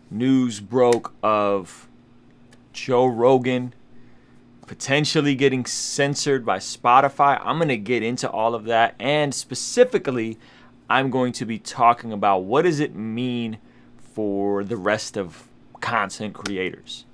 news broke of Joe Rogan potentially getting censored by Spotify. I'm going to get into all of that, and specifically, I'm going to be talking about what does it mean for the rest of content creators.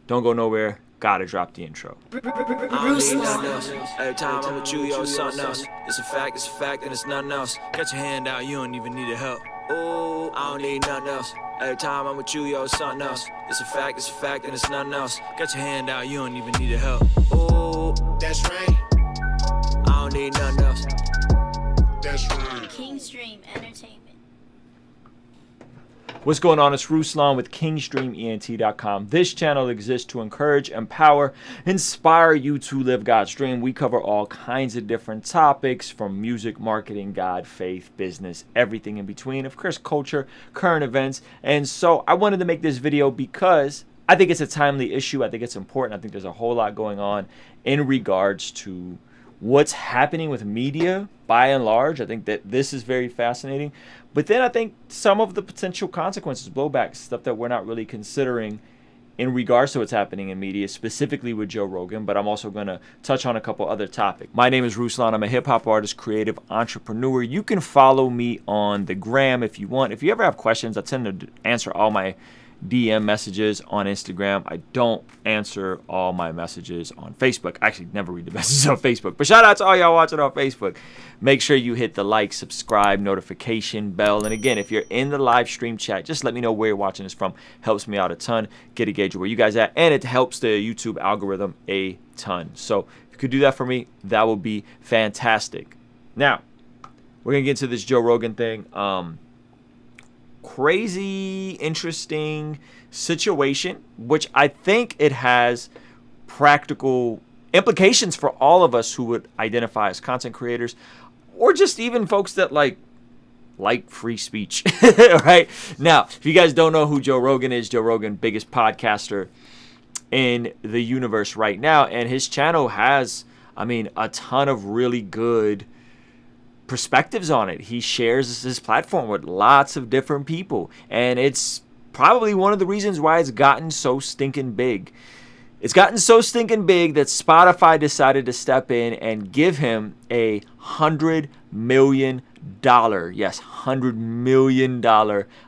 Don't go nowhere. Gotta drop the intro. Ruslan. Every time I'm with you, yo, it's something else. It's a fact, and it's nothing else. Get your hand out, you don't even need the help. Oh, I don't need nothing else. Every time I'm with you, yo, it's something else. It's a fact, and it's nothing else. Get your hand out, you don't even need the help. Oh, that's right. I don't need nothing else. That's right. Kingstream Entertainment. What's going on? It's Ruslan with KingstreamENT.com. This channel exists to encourage, empower, inspire you to live God's dream. We cover all kinds of different topics from music, marketing, God, faith, business, everything in between. Of course, culture, current events. And so I wanted to make this video because I think it's a timely issue. I think it's important. I think there's a whole lot going on in regards to what's happening with media by and large. I think that this is very fascinating. But then I think some of the potential consequences, blowback, stuff that we're not really considering in regards to what's happening in media, specifically with Joe Rogan, but I'm also going to touch on a couple other topics. My name is Ruslan. I'm a hip-hop artist, creative entrepreneur. You can follow me on the gram if you want. If you ever have questions, I tend to answer all my DM messages on Instagram. I don't answer all my messages on Facebook. I actually never read the messages on Facebook. But shout out to all y'all watching on Facebook. Make sure you hit the like, subscribe, notification bell. And again, if you're in the live stream chat, just let me know where you're watching this from. Helps me out a ton. Get a gauge of where you guys at. And it helps the YouTube algorithm a ton. So if you could do that for me, that would be fantastic. Now, we're going to get into this Joe Rogan thing. Crazy, interesting situation, which I think it has practical implications for all of us who would identify as content creators, or just even folks that like free speech. Right now, if you guys don't know who Joe Rogan is, Joe Rogan, biggest podcaster in the universe right now, and his channel has, a ton of really good perspectives on it. He shares his platform with lots of different people, and it's probably one of the reasons why it's gotten so stinking big. It's gotten so stinking big that Spotify decided to step in and give him a $100 million, yes, $100 million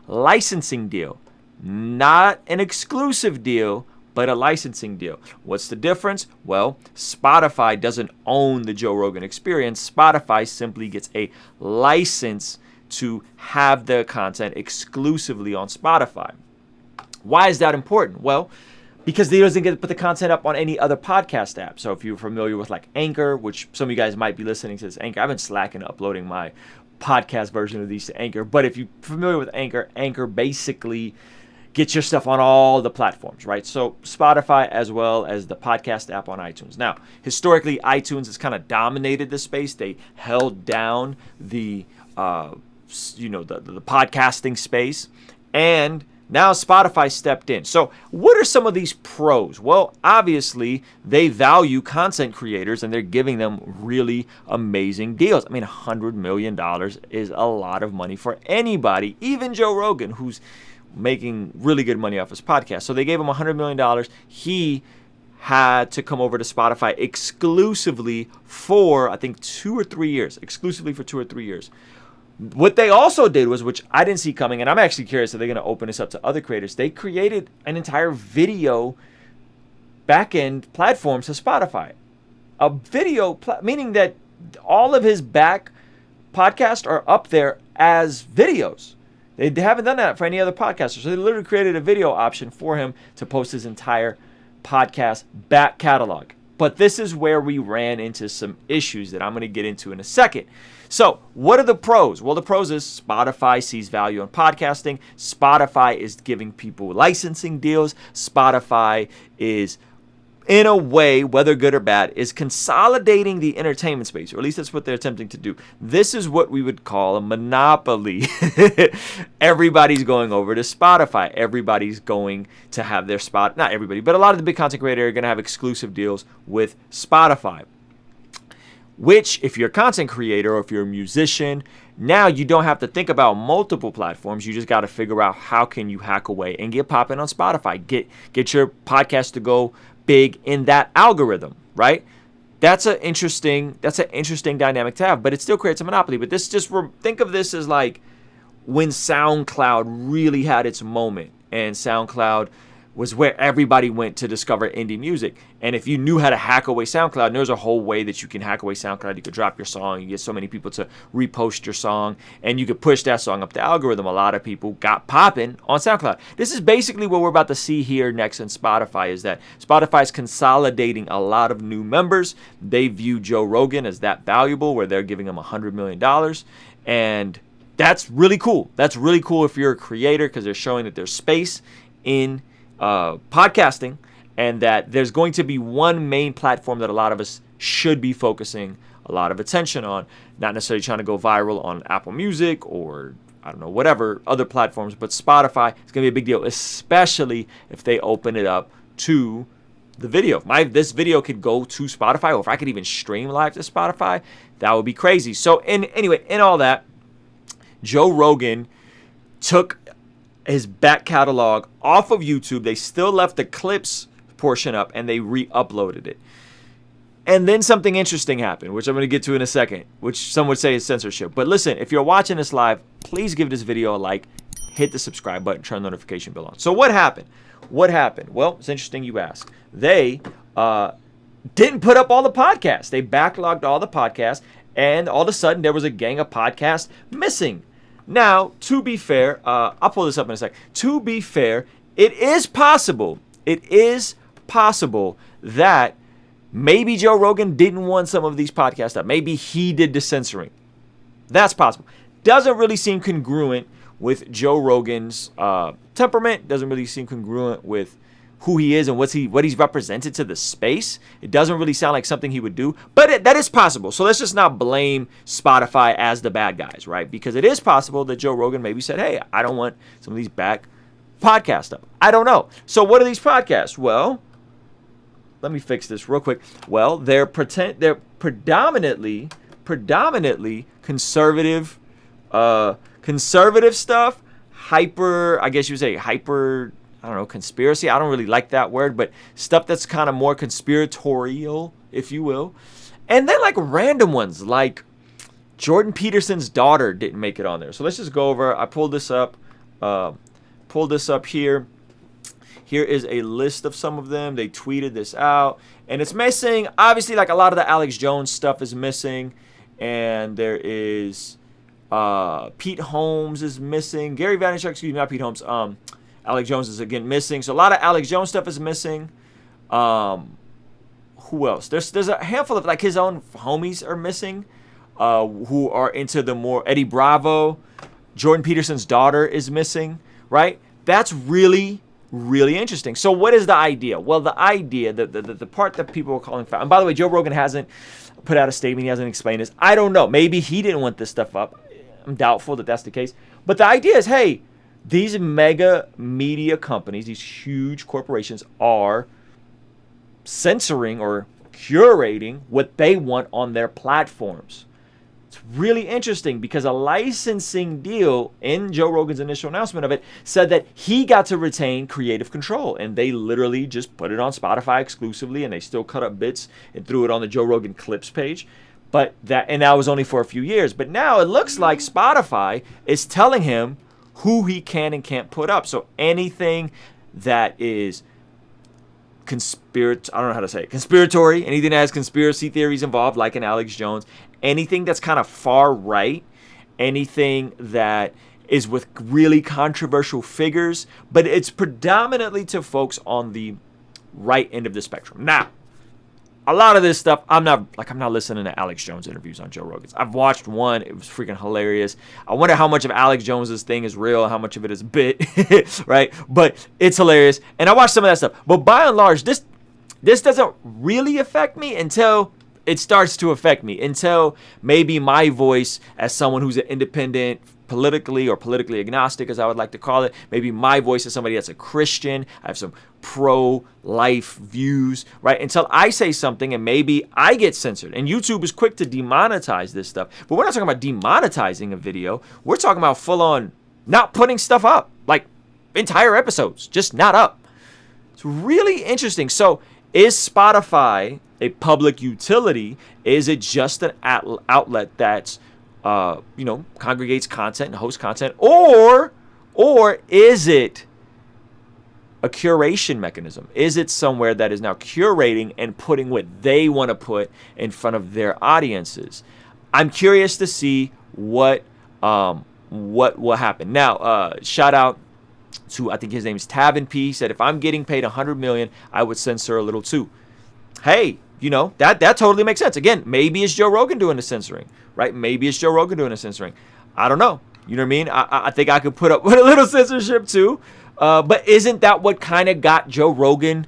licensing deal. Not an exclusive deal, but a licensing deal. What's the difference? Well, Spotify doesn't own the Joe Rogan experience. Spotify simply gets a license to have the content exclusively on Spotify. Why is that important? Well, because he doesn't get to put the content up on any other podcast app. So if you're familiar with like Anchor, which some of you guys might be listening to this Anchor, I've been slacking uploading my podcast version of these to Anchor. But if you're familiar with Anchor, Anchor basically get your stuff on all the platforms, right? So Spotify as well as the podcast app on iTunes. Now, historically, iTunes has kind of dominated the space. They held down the podcasting space, and now Spotify stepped in. So what are some of these pros? Well, obviously, they value content creators, and they're giving them really amazing deals. $100 million is a lot of money for anybody, even Joe Rogan, who's making really good money off his podcast. So they gave him $100 million. He had to come over to Spotify exclusively for, I think, 2 or 3 years. Exclusively for 2 or 3 years. What they also did was, which I didn't see coming, and I'm actually curious if they're going to open this up to other creators. They created an entire video back-end platform to Spotify. A video, meaning that all of his back podcasts are up there as videos. They haven't done that for any other podcaster. So they literally created a video option for him to post his entire podcast back catalog. But this is where we ran into some issues that I'm going to get into in a second. So what are the pros? Well, the pros is Spotify sees value in podcasting. Spotify is giving people licensing deals. Spotify is, in a way, whether good or bad, is consolidating the entertainment space, or at least that's what they're attempting to do. This is what we would call a monopoly. Everybody's going over to Spotify. Everybody's going to have their spot. Not everybody, but a lot of the big content creators are going to have exclusive deals with Spotify. which if you're a content creator or if you're a musician, now you don't have to think about multiple platforms. You just got to figure out how can you hack away and get popping on Spotify, get your podcast to go big in that algorithm, right? That's an interesting dynamic to have, but it still creates a monopoly. But think of this as like when SoundCloud really had its moment, and SoundCloud was where everybody went to discover indie music. And if you knew how to hack away SoundCloud, and there's a whole way that you can hack away SoundCloud. You could drop your song, you get so many people to repost your song, and you could push that song up the algorithm. A lot of people got popping on SoundCloud. This is basically what we're about to see here next in Spotify, is that Spotify is consolidating a lot of new members. They view Joe Rogan as that valuable, where they're giving him $100 million. And that's really cool. That's really cool if you're a creator, because they're showing that there's space in podcasting, and that there's going to be one main platform that a lot of us should be focusing a lot of attention on, not necessarily trying to go viral on Apple Music or I don't know, whatever other platforms, but Spotify is going to be a big deal, especially if they open it up to the video. If this video could go to Spotify, or if I could even stream live to Spotify, that would be crazy. So anyway, in all that, Joe Rogan took his back catalog off of YouTube. They still left the clips portion up, and they re-uploaded it. And then something interesting happened, which I'm going to get to in a second, which some would say is censorship. But listen, if you're watching this live, please give this video a like, hit the subscribe button, turn the notification bell on. So what happened? Well, it's interesting you ask. They didn't put up all the podcasts. They backlogged all the podcasts, and all of a sudden there was a gang of podcasts missing. Now, to be fair, I'll pull this up in a sec. To be fair, it is possible that maybe Joe Rogan didn't want some of these podcasts up. Maybe he did the censoring. That's possible. Doesn't really seem congruent with Joe Rogan's temperament. Doesn't really seem congruent with who he is and what he's represented to the space. It doesn't really sound like something he would do, but that is possible. So let's just not blame Spotify as the bad guys, right? Because it is possible that Joe Rogan maybe said, hey, I don't want some of these back podcasts up. I don't know. So what are these podcasts? Well, let me fix this real quick. Well, they're predominantly conservative stuff. I don't know, conspiracy. I don't really like that word, but stuff that's kind of more conspiratorial, if you will. And then like random ones, like Jordan Peterson's daughter didn't make it on there. So let's just go over. I pulled this up. Here. Here is a list of some of them. They tweeted this out, and it's missing. Obviously, like a lot of the Alex Jones stuff is missing, and there is Pete Holmes is missing. Gary Vaynerchuk, excuse me, not Pete Holmes. Alex Jones is again missing. So a lot of Alex Jones stuff is missing. Who else? There's a handful of like his own homies are missing, who are into the more Eddie Bravo. Jordan Peterson's daughter is missing, right? That's really interesting. So what is the idea? Well, the idea, the part that people are calling foul, and by the way, Joe Rogan hasn't put out a statement. He hasn't explained this. I don't know. Maybe he didn't want this stuff up. I'm doubtful that that's the case. But the idea is, hey, these mega media companies, these huge corporations are censoring or curating what they want on their platforms. It's really interesting because a licensing deal in Joe Rogan's initial announcement of it said that he got to retain creative control, and they literally just put it on Spotify exclusively, and they still cut up bits and threw it on the Joe Rogan clips page. But that was only for a few years. But now it looks like Spotify is telling him who he can and can't put up. So anything that is conspiratory, anything that has conspiracy theories involved, like an Alex Jones, anything that's kind of far right, anything that is with really controversial figures, but it's predominantly to folks on the right end of the spectrum. Now, a lot of this stuff, I'm not listening to Alex Jones interviews on Joe Rogan's. I've watched one. It was freaking hilarious. I wonder how much of Alex Jones's thing is real, how much of it is bit, right? But it's hilarious. And I watched some of that stuff. But by and large, this doesn't really affect me until it starts to affect me, until maybe my voice as someone who's an independent politically or politically agnostic, as I would like to call it. Maybe my voice is somebody that's a Christian. I have some pro-life views, right? Until I say something and maybe I get censored. And YouTube is quick to demonetize this stuff. But we're not talking about demonetizing a video. We're talking about full-on not putting stuff up, like entire episodes, just not up. It's really interesting. So is Spotify a public utility? Is it just an outlet that's, congregates content and hosts content? Or is it a curation mechanism? Is it somewhere that is now curating and putting what they want to put in front of their audiences? I'm curious to see what will happen. Now, shout out to, I think his name is Tavin P, said, if I'm getting paid $100 million, I would censor a little too. Hey, that totally makes sense. Again, maybe it's Joe Rogan doing the censoring, right? Maybe it's Joe Rogan doing the censoring. I don't know. You know what I mean? I think I could put up with a little censorship too. But isn't that what kind of got Joe Rogan?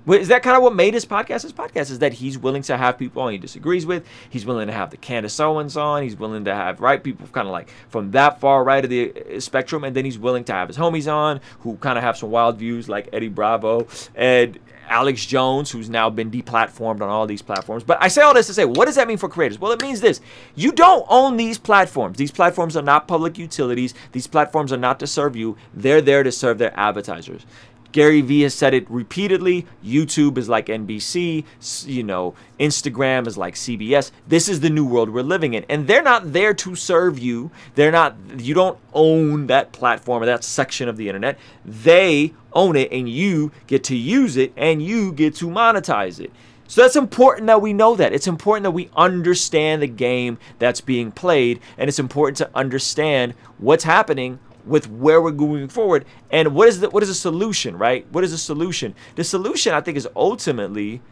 Is that kind of what made his podcast? His podcast is that he's willing to have people on he disagrees with. He's willing to have the Candace Owens on. He's willing to have people kind of like from that far right of the spectrum. And then he's willing to have his homies on who kind of have some wild views like Eddie Bravo and Alex Jones, who's now been deplatformed on all these platforms. But I say all this to say, what does that mean for creators? Well, it means this. You don't own these platforms. These platforms are not public utilities. These platforms are not to serve you. They're there to serve their advertisers. Gary Vee has said it repeatedly. YouTube is like NBC, Instagram is like CBS. This is the new world we're living in. And they're not there to serve you. You don't own that platform or that section of the internet. They own it and you get to use it and you get to monetize it. So that's important that we know that. It's important that we understand the game that's being played, and it's important to understand what's happening with where we're moving forward, and what is the solution, right? What is the solution? The solution, I think, is ultimately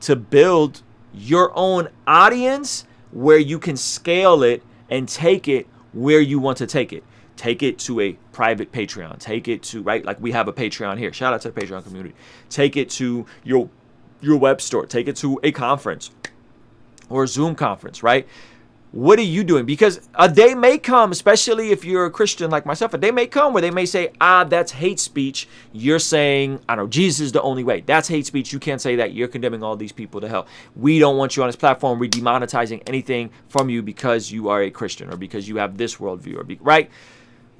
to build your own audience where you can scale it and take it where you want to take it. Take it to a private Patreon. Take it to, right? Like we have a Patreon here. Shout out to the Patreon community. Take it to your web store. Take it to a conference or a Zoom conference, right? What are you doing? Because a day may come, especially if you're a Christian like myself, a day may come where they may say, that's hate speech. You're saying, Jesus is the only way. That's hate speech. You can't say that. You're condemning all these people to hell. We don't want you on this platform. We're demonetizing anything from you because you are a Christian or because you have this worldview, right?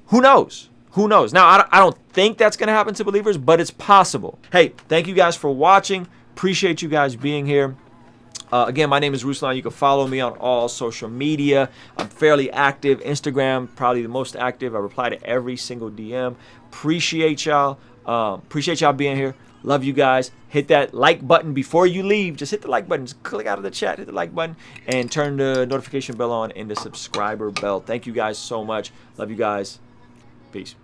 Who knows? Who knows? Now, I don't think that's going to happen to believers, but it's possible. Hey, thank you guys for watching. Appreciate you guys being here. Again, my name is Ruslan. You can follow me on all social media. I'm fairly active. Instagram, probably the most active. I reply to every single DM. Appreciate y'all. Appreciate y'all being here. Love you guys. Hit that like button before you leave. Just hit the like button. Just click out of the chat. Hit the like button and turn the notification bell on and the subscriber bell. Thank you guys so much. Love you guys. Peace.